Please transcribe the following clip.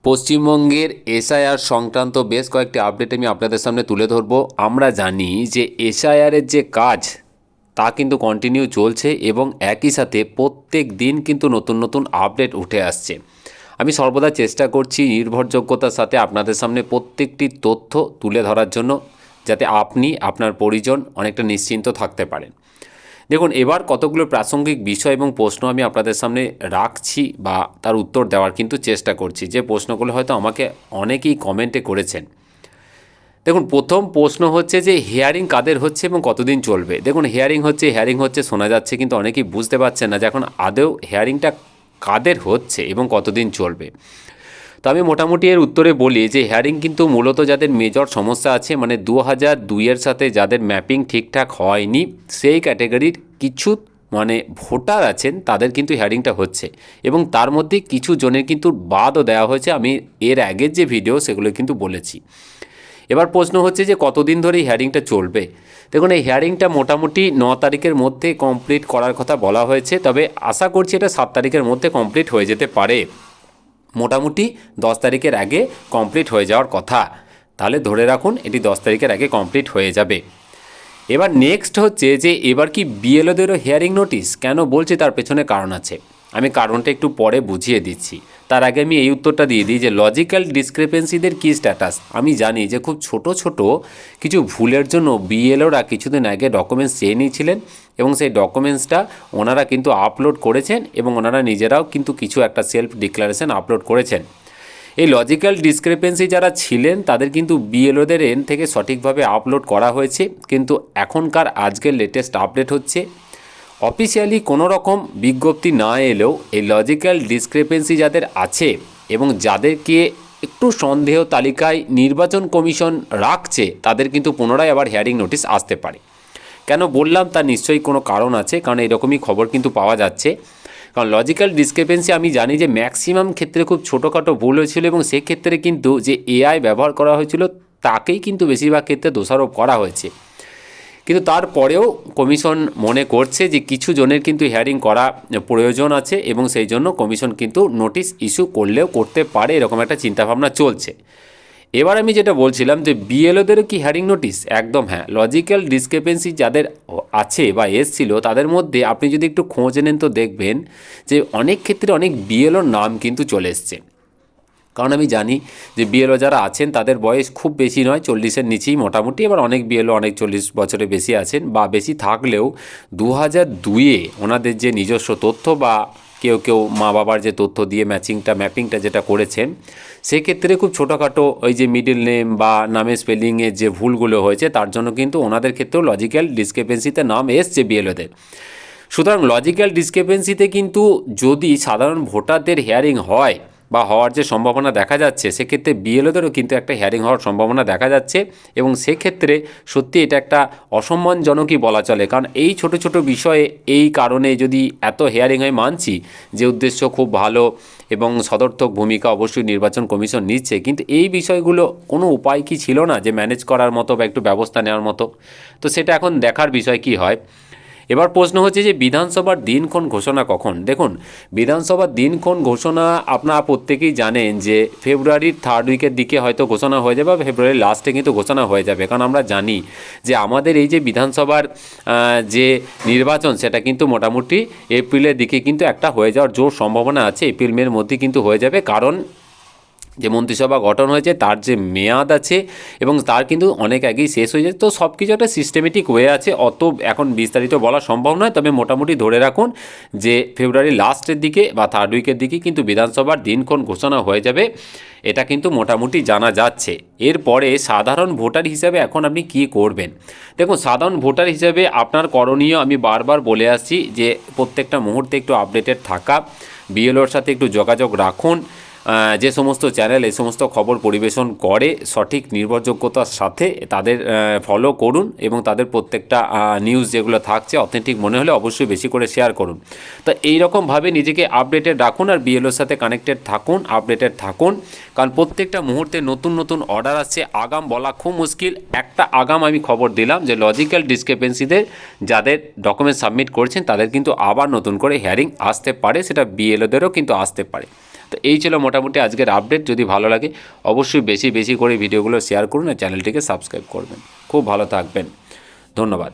পশ্চিমবঙ্গের এসআইআর সংক্রান্ত বেশ কয়েকটি আপডেট আমি আপনাদের সামনে তুলে ধরব। আমরা জানি যে এসআইআরের যে কাজ তা কিন্তু কন্টিনিউ চলছে এবং একই সাথে প্রত্যেক দিন কিন্তু নতুন নতুন আপডেট উঠে আসছে। আমি সর্বদা চেষ্টা করছি নির্ভরযোগ্যতার সাথে আপনাদের সামনে প্রত্যেকটি তথ্য তুলে ধরার জন্য, যাতে আপনি আপনার পরিজন অনেকটা নিশ্চিন্ত থাকতে পারেন। দেখুন, এবার কতগুলো প্রাসঙ্গিক বিষয় এবং প্রশ্ন আমি আপনাদের সামনে রাখছি বা তার উত্তর দেওয়ার কিন্তু চেষ্টা করছি, যে প্রশ্নগুলো হয়তো আমাকে অনেকেই কমেন্টে করেছেন। দেখুন, প্রথম প্রশ্ন হচ্ছে যে হিয়ারিং কাদের হচ্ছে এবং কতদিন চলবে। দেখুন, হিয়ারিং হচ্ছে শোনা যাচ্ছে, কিন্তু অনেকেই বুঝতে পারছেন না যে এখন আদৌ হিয়ারিংটা কাদের হচ্ছে এবং কতদিন চলবে। তো আমি মোটামুটি এর উত্তরে বলি যে হিয়ারিং কিন্তু মূলত যাদের মেজর সমস্যা আছে, মানে 2002-এর সাথে যাদের ম্যাপিং ঠিকঠাক হয়নি, সেই ক্যাটেগরির কিছু ভোটার আছেন, তাদের কিন্তু হিয়ারিংটা হচ্ছে এবং তার মধ্যে কিছু জনের কিন্তু বাদও দেওয়া হয়েছে। আমি এর আগের যে ভিডিও সেগুলো কিন্তু বলেছি। এবার প্রশ্ন হচ্ছে যে কতদিন ধরে এই হিয়ারিংটা চলবে। দেখুন, এই হিয়ারিংটা মোটামুটি 9 তারিখের মধ্যে কমপ্লিট করার কথা বলা হয়েছে, তবে আশা করছি এটা 7 তারিখের মধ্যে কমপ্লিট হয়ে যেতে পারে। মোটামুটি 10 তারিখের আগে কমপ্লিট হয়ে যাওয়ার কথা। তাহলে ধরে রাখুন এটি 10 তারিখের আগে কমপ্লিট হয়ে যাবে। এবার নেক্সট হচ্ছে যে এবার কি বিএলওদেরও হিয়ারিং নোটিশ কেন বলছি, তার পেছনে কারণ আছে। আমি কারণটা একটু পরে বুঝিয়ে দিচ্ছি। তার আগে আমি এই উত্তরটা দিয়ে দিই যে লজিক্যাল ডিসক্রিপেন্সিদের কী স্ট্যাটাস। আমি জানি যে খুব ছোট ছোট কিছু ভুলের জন্য বিএলওরা কিছুদিন আগে ডকুমেন্টস চেয়ে নিয়েছিলেন এবং সেই ডকুমেন্টসটা ওনারা কিন্তু আপলোড করেছেন এবং ওনারা নিজেরাও কিন্তু কিছু একটা সেলফ ডিক্লারেশন আপলোড করেছেন। এই লজিক্যাল ডিসক্রিপেন্সি যারা ছিলেন তাদের কিন্তু বিএলওদের এন্ড থেকে সঠিকভাবে আপলোড করা হয়েছে, কিন্তু এখনকার আজকের লেটেস্ট আপডেট হচ্ছে অফিসিয়ালি কোনো রকম বিজ্ঞপ্তি না এলেও এই লজিক্যাল ডিসক্রিপেন্সি যাদের আছে এবং যাদেরকে একটু সন্দেহ তালিকায় নির্বাচন কমিশন রাখছে, তাদের কিন্তু পুনরায় আবার হিয়ারিং নোটিশ আসতে পারে। কেন বললাম তার নিশ্চয়ই কোনো কারণ আছে, কারণ এরকমই খবর কিন্তু পাওয়া যাচ্ছে। কারণ লজিক্যাল ডিসক্রিপেন্সি আমি জানি যে ম্যাক্সিমাম ক্ষেত্রে খুব ছোটোখাটো ভুল হয়েছিল এবং সেক্ষেত্রে কিন্তু যে এআই ব্যবহার করা হয়েছিল তাকেই কিন্তু বেশিরভাগ ক্ষেত্রে দোষারোপ করা হয়েছে। কিন্তু তারপরেও কমিশন মনে করছে যে কিছু জনের কিন্তু হিয়ারিং করা প্রয়োজন আছে এবং সেই জন্য কমিশন কিন্তু নোটিশ ইস্যু করলেও করতে পারে, এরকম একটা চিন্তাভাবনা চলছে। এবার আমি যেটা বলছিলাম যে বিএলওদেরও কি হিয়ারিং নোটিশ, একদম হ্যাঁ। লজিক্যাল ডিসক্রিপেন্সি যাদের আছে বা এসছিল তাদের মধ্যে আপনি যদি একটু খোঁজ নেন তো দেখবেন যে অনেক ক্ষেত্রে অনেক বিএলওর নাম কিন্তু চলে এসছে। কারণ আমি জানি যে বিএলও যারা আছেন তাদের বয়স খুব বেশি নয়, 40-এর নিচেই মোটামুটি। এবার অনেক বিএলও অনেক 40 বছরের বেশি আছেন, বা বেশি থাকলেও 2002-এ ওনাদের যে নিজস্ব তথ্য বা কেউ কেউ মা বাবার যে তথ্য দিয়ে ম্যাপিংটা যেটা করেছেন, সেক্ষেত্রে খুব ছোটোখাটো ওই যে মিডল নেম বা নামের স্পেলিংয়ের যে ভুলগুলো হয়েছে, তার জন্য কিন্তু ওনাদের ক্ষেত্রেও লজিক্যাল ডিসক্রিপেন্সিতে নাম এসছে বিএলওদের। সুতরাং লজিক্যাল ডিসক্রিপেন্সিতে কিন্তু যদি সাধারণ ভোটারদের হিয়ারিং হয় বা হওয়ার যে সম্ভাবনা দেখা যাচ্ছে, সেক্ষেত্রে বিএলওদেরও কিন্তু একটা হিয়ারিং হওয়ার সম্ভাবনা দেখা যাচ্ছে এবং সেক্ষেত্রে সত্যি এটা একটা অসম্মানজনকই বলা চলে। কারণ এই ছোট ছোট বিষয়ে এই কারণে যদি এত হিয়ারিং হয়, মানছি যে উদ্দেশ্য খুব ভালো এবং সদর্থক ভূমিকা অবশ্যই নির্বাচন কমিশন নিচ্ছে, কিন্তু এই বিষয়গুলো কোনো উপায় কি ছিল না যে ম্যানেজ করার মতো বা একটু ব্যবস্থা নেওয়ার মতো? তো সেটা এখন দেখার বিষয় কি হয়। এবার প্রশ্ন হচ্ছে যে বিধানসভার দিনক্ষণ ঘোষণা কখন। দেখুন, বিধানসভার দিনক্ষণ ঘোষণা আপনারা প্রত্যেকেই জানেন যে ফেব্রুয়ারির 3rd উইকের দিকে হয়তো ঘোষণা হয়ে যাবে, বা ফেব্রুয়ারির লাস্টে কিন্তু ঘোষণা হয়ে যাবে। কারণ আমরা জানি যে আমাদের এই যে বিধানসভার যে নির্বাচন, সেটা কিন্তু মোটামুটি এপ্রিলের দিকে কিন্তু একটা হয়ে যাওয়ার জোর সম্ভাবনা আছে। এপ্রিল মের মধ্যে কিন্তু হয়ে যাবে, কারণ যে মন্ত্রিসভা গঠন হয়েছে তার যে মেয়াদ আছে এবং তার কিন্তু অনেক আগেই শেষ হয়ে যায়। তো সব কিছু একটা সিস্টেমেটিক হয়ে আছে, অত এখন বিস্তারিত বলা সম্ভব নয়। তবে মোটামুটি ধরে রাখুন যে ফেব্রুয়ারির লাস্টের দিকে বা 3rd উইকের দিকে কিন্তু বিধানসভার দিনক্ষণ ঘোষণা হয়ে যাবে, এটা কিন্তু মোটামুটি জানা যাচ্ছে। এরপরে সাধারণ ভোটার হিসাবে এখন আপনি কী করবেন। দেখুন, সাধারণ ভোটার হিসাবে আপনার করণীয় আমি বারবার বলে আসছি যে প্রত্যেকটা মুহূর্তে একটু আপডেটেড থাকা, বিএলওর সাথে একটু যোগাযোগ রাখুন। যে সমস্ত চ্যানেল এই সমস্ত খবর পরিবেশন করে সঠিক নির্ভরযোগ্যতার সাথে তাদের ফলো করুন এবং তাদের প্রত্যেকটা নিউজ যেগুলো থাকছে অথেন্টিক মনে হলে অবশ্যই বেশি করে শেয়ার করুন। তো এইরকমভাবে নিজেকে আপডেটেড রাখুন আর বিএলওর সাথে কানেক্টেড থাকুন, আপডেটেড থাকুন। কারণ প্রত্যেকটা মুহূর্তে নতুন নতুন অর্ডার আসছে, আগাম বলা খুব মুশকিল। একটা আগাম আমি খবর দিলাম যে লজিক্যাল ডিসক্রিপেন্সিদের যাদের ডকুমেন্ট সাবমিট করছেন তাদের কিন্তু আবার নতুন করে হিয়ারিং আসতে পারে, সেটা বিএলওদেরও কিন্তু আসতে পারে। তো তো এই ছিল মোটামুটি আজকের আপডেট। যদি ভালো লাগে অবশ্যই বেশি বেশি করে ভিডিওগুলো শেয়ার করুন আর চ্যানেলটিকে সাবস্ক্রাইব করবেন। খুব ভালো থাকবেন, ধন্যবাদ।